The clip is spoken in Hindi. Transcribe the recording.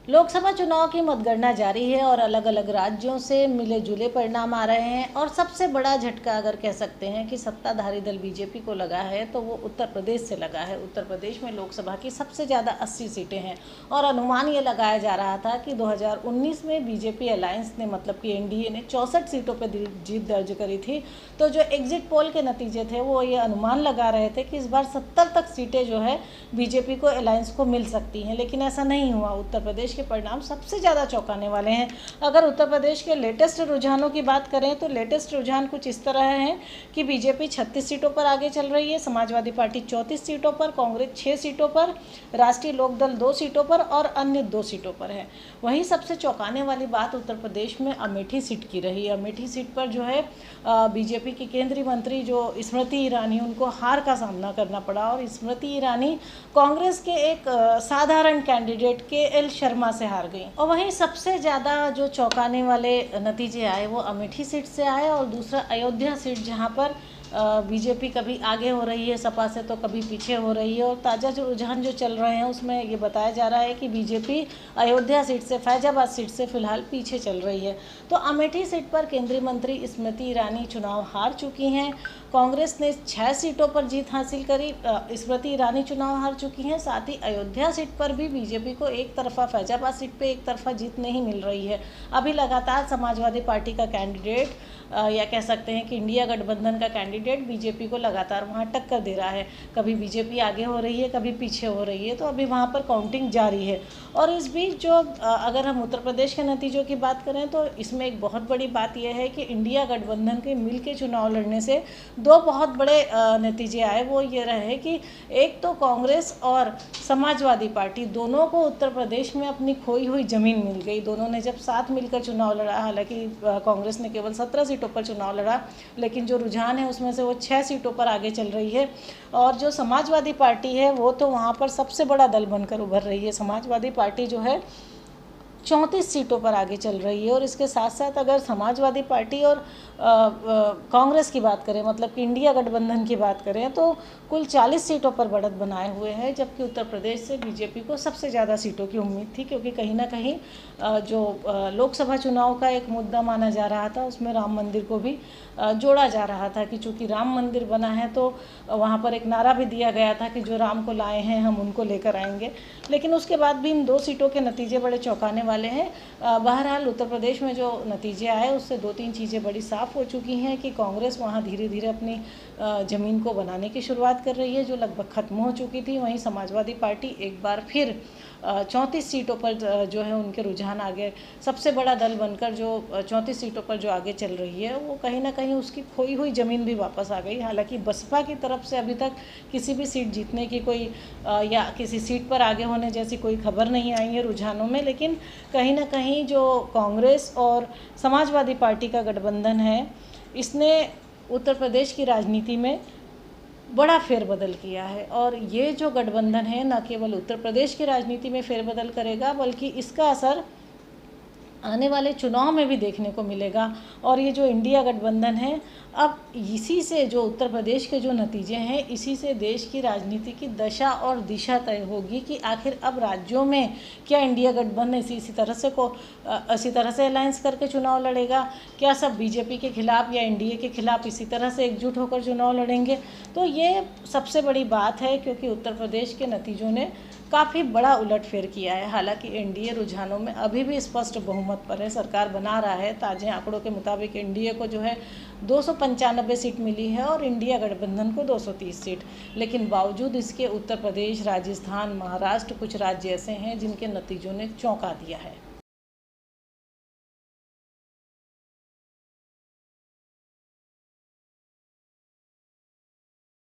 लोकसभा चुनाव की मतगणना जारी है और अलग अलग राज्यों से मिले जुले परिणाम आ रहे हैं। और सबसे बड़ा झटका अगर कह सकते हैं कि सत्ताधारी दल बीजेपी को लगा है तो वो उत्तर प्रदेश से लगा है। उत्तर प्रदेश में लोकसभा की सबसे ज़्यादा 80 सीटें हैं और अनुमान ये लगाया जा रहा था कि 2019 में बीजेपी अलायंस ने मतलब कि एनडीए ने 64 सीटों पर जीत दर्ज करी थी। तो जो एग्जिट पोल के नतीजे थे वो ये अनुमान लगा रहे थे कि इस बार 70 तक सीटें जो है बीजेपी को अलायंस को मिल सकती हैं, लेकिन ऐसा नहीं हुआ। उत्तर प्रदेश के परिणाम सबसे ज़्यादा चौंकाने वाले हैं। अगर उत्तर प्रदेश के लेटेस्ट रुझानों की बात करें तो लेटेस्ट रुझान कुछ इस तरह हैं कि बीजेपी 36 सीटों पर आगे चल रही है, समाजवादी पार्टी 34 सीटों पर, कांग्रेस 6 सीटों पर, राष्ट्रीय लोकदल 2 सीटों पर और अन्य 2 सीटों पर है। वहीं सबसे चौंकाने वाली बात उत्तर प्रदेश में अमेठी सीट की रही। अमेठी सीट पर जो है बीजेपी की केंद्रीय मंत्री जो स्मृति ईरानी, उनको हार का सामना करना पड़ा और स्मृति ईरानी कांग्रेस के एक साधारण कैंडिडेट के एल शर्मा से हार गई। और वहीं सबसे ज़्यादा जो चौंकाने वाले नतीजे आए वो अमेठी सीट से आए और दूसरा अयोध्या सीट, जहां पर बीजेपी कभी आगे हो रही है सपा से तो कभी पीछे हो रही है। और ताज़ा जो रुझान जो चल रहे हैं उसमें ये बताया जा रहा है कि बीजेपी अयोध्या सीट से, फैजाबाद सीट से फिलहाल पीछे चल रही है। तो अमेठी सीट पर केंद्रीय मंत्री स्मृति ईरानी चुनाव हार चुकी हैं। कांग्रेस ने 6 सीटों पर जीत हासिल करी, स्मृति ईरानी चुनाव हार चुकी हैं। साथ ही अयोध्या सीट पर भी बीजेपी को एक तरफा, फैजाबाद सीट पे एक तरफा जीत नहीं मिल रही है। अभी लगातार समाजवादी पार्टी का कैंडिडेट या कह सकते हैं कि इंडिया गठबंधन का कैंडिडेट बीजेपी को लगातार वहां टक्कर दे रहा है। कभी बीजेपी आगे हो रही है, कभी पीछे हो रही है, तो अभी वहां पर काउंटिंग जारी है। और इस बीच जो अगर हम उत्तर प्रदेश के नतीजों की बात करें तो इसमें एक बहुत बड़ी बात यह है कि इंडिया गठबंधन के मिल के चुनाव लड़ने से 2 बहुत बड़े नतीजे आए। वो ये रहे कि एक तो कांग्रेस और समाजवादी पार्टी दोनों को उत्तर प्रदेश में अपनी खोई हुई ज़मीन मिल गई। दोनों ने जब साथ मिलकर चुनाव लड़ा, हालांकि कांग्रेस ने केवल 17 सीटों पर चुनाव लड़ा, लेकिन जो रुझान है उसमें से वो 6 सीटों पर आगे चल रही है। और जो समाजवादी पार्टी है वो तो वहाँ पर सबसे बड़ा दल बनकर उभर रही है। समाजवादी पार्टी जो है 34 सीटों पर आगे चल रही है। और इसके साथ साथ अगर समाजवादी पार्टी और कांग्रेस की बात करें, मतलब कि इंडिया गठबंधन की बात करें, तो कुल 40 सीटों पर बढ़त बनाए हुए हैं। जबकि उत्तर प्रदेश से बीजेपी को सबसे ज़्यादा सीटों की उम्मीद थी, क्योंकि कहीं ना कहीं जो लोकसभा चुनाव का एक मुद्दा माना जा रहा था उसमें राम मंदिर को भी जोड़ा जा रहा था कि चूँकि राम मंदिर बना है तो वहाँ पर एक नारा भी दिया गया था कि जो राम को लाए हैं हम उनको लेकर आएंगे। लेकिन उसके बाद भी इन 2 सीटों के नतीजे बड़े चौंकाने वाले हैं। बहरहाल उत्तर प्रदेश में जो नतीजे आए उससे 2-3 चीज़ें बड़ी साफ़ हो चुकी हैं कि कांग्रेस वहाँ धीरे धीरे अपनी ज़मीन को बनाने की शुरुआत कर रही है जो लगभग ख़त्म हो चुकी थी। वहीं समाजवादी पार्टी एक बार फिर 34 सीटों पर जो है उनके रुझान आगे, सबसे बड़ा दल बनकर जो 34 सीटों पर जो आगे चल रही है वो कहीं ना कहीं उसकी खोई हुई ज़मीन भी वापस आ गई। हालांकि बसपा की तरफ से अभी तक किसी भी सीट जीतने की कोई या किसी सीट पर आगे होने जैसी कोई खबर नहीं आई है रुझानों में, लेकिन कहीं ना कहीं जो कांग्रेस और समाजवादी पार्टी का गठबंधन है इसने उत्तर प्रदेश की राजनीति में बड़ा फेरबदल किया है। और ये जो गठबंधन है न केवल उत्तर प्रदेश की राजनीति में फेरबदल करेगा बल्कि इसका असर आने वाले चुनाव में भी देखने को मिलेगा। और ये जो इंडिया गठबंधन है, अब इसी से जो उत्तर प्रदेश के जो नतीजे हैं इसी से देश की राजनीति की दशा और दिशा तय होगी कि आखिर अब राज्यों में क्या इंडिया गठबंधन इसी तरह से अलायंस करके चुनाव लड़ेगा, क्या सब बीजेपी के खिलाफ या एनडीए के खिलाफ इसी तरह से एकजुट होकर चुनाव लड़ेंगे। तो ये सबसे बड़ी बात है क्योंकि उत्तर प्रदेश के नतीजों ने काफ़ी बड़ा उलटफेर किया है। हालांकि एनडीए रुझानों में अभी भी स्पष्ट बहुमत पर है, सरकार बना रहा है। ताज़े आंकड़ों के मुताबिक एनडीए को जो है 295 सीट मिली है और इंडिया गठबंधन को 230 सीट। लेकिन बावजूद इसके उत्तर प्रदेश, राजस्थान, महाराष्ट्र कुछ राज्य ऐसे हैं जिनके नतीजों ने चौंका दिया है।